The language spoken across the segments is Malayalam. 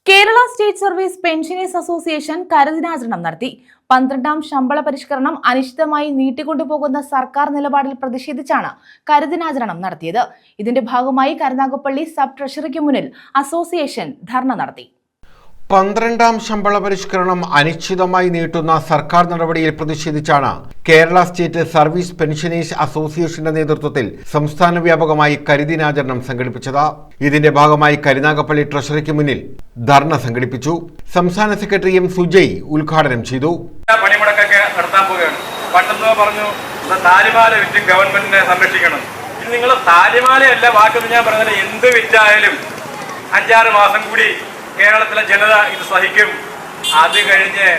Kerala state service pensioners association കരദിനാചരണം നടത്തി. 12ാം ശമ്പള പരിഷ്കരണം അനിശ്ചിതമായി നീട്ടിക്കൊണ്ടുപോകുന്ന സർക്കാർ നിലപാടിൽ പ്രതിഷേധിച്ചാണ് കരദിനാചരണം നടത്തിയത്. ഇതിന്റെ ഭാഗമായി കരുനാഗപ്പള്ളി സബ് ട്രഷറിക്ക് മുന്നിൽ അസോസിയേഷൻ ധർണ നടത്തി. 12ാം ശമ്പള പരിഷ്കരണം അനിശ്ചിതമായി നീട്ടുന്ന സർക്കാർ നടപടിയിൽ പ്രതിഷേധിച്ചാണ് കേരള സ്റ്റേറ്റ് സർവീസ് പെൻഷനേഴ്സ് അസോസിയേഷന്റെ നേതൃത്വത്തിൽ സംസ്ഥാന വ്യാപകമായി കരിദിനാചരണം സംഘടിപ്പിച്ചത്. ഇതിന്റെ ഭാഗമായി കരുനാഗപ്പള്ളി ട്രഷറിക്ക് മുന്നിൽ ധർണ സംഘടിപ്പിച്ചു. സംസ്ഥാന സെക്രട്ടറി എം സുജയ് ഉദ്ഘാടനം ചെയ്തു. പണിമുടക്കൊക്കെ നടത്താൻ പോവുകയാണ്. പണ്ടെന്നോ പറഞ്ഞു താലിമാല വിറ്റ് ഗവൺമെന്റിനെ സംരക്ഷിക്കണം. ഇത് നിങ്ങൾ താലിമാലയല്ല, വാക്കെന്ന് ഞാൻ പറഞ്ഞത് എന്ത് വിറ്റായാലും 5-6 മാസം കൂടി കേരളത്തിലെ ജനത ഇത് സഹിക്കും. അത് കഴിഞ്ഞ്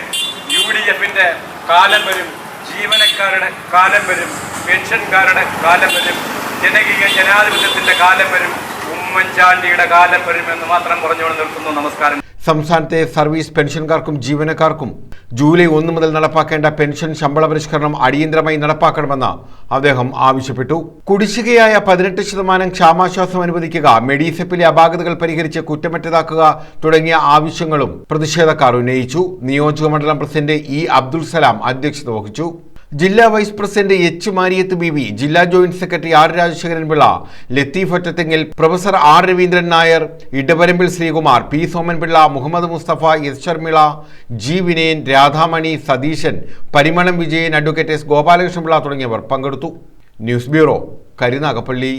UDFന്റെ കാലം വരും, ജീവനക്കാരുടെ കാലം വരും, പെൻഷൻകാരുടെ കാലം വരും, ജനകീയ ജനാധിപത്യത്തിന്റെ കാലം വരും, ഉമ്മൻചാണ്ടിയുടെ കാലം വരും എന്ന് മാത്രം പറഞ്ഞുകൊണ്ട് നിർത്തുന്നു. നമസ്കാരം. സംസ്ഥാനത്തെ സർവീസ് പെൻഷൻകാർക്കും ജീവനക്കാർക്കും ജൂലൈ 1 മുതൽ നടപ്പാക്കേണ്ട പെൻഷൻ ശമ്പള പരിഷ്കരണം അടിയന്തരമായി നടപ്പാക്കണമെന്ന് അദ്ദേഹം ആവശ്യപ്പെട്ടു. കുടിശ്ശികയായ 18% ക്ഷാമാശ്വാസം അനുവദിക്കുക, മെഡിസെപ്പിലെ അപാകതകൾ പരിഹരിച്ച് കുറ്റമറ്റതാക്കുക തുടങ്ങിയ ആവശ്യങ്ങളും പ്രതിഷേധക്കാർ ഉന്നയിച്ചു. നിയോജകമണ്ഡലം പ്രസിഡന്റ് ഇ അബ്ദുൽ സലാം അധ്യക്ഷത വഹിച്ചു. ജില്ലാ vice president H Mariyath Bibi, ജില്ലാ joint secretary R Rajasekharan Pillai, Latheef Ottathengil, professor R Raveendran Nair, Edavarambil Sreekumar, P Somanpillai, Muhammad Mustafa, S Sharmila, G Vinayan, Radhamani, Satheesan, Parimalam Vijayan, advocate S Gopalakrishnapillai തുടങ്ങിയവർ പങ്കെടുത്തു. News bureau, Karunagappally.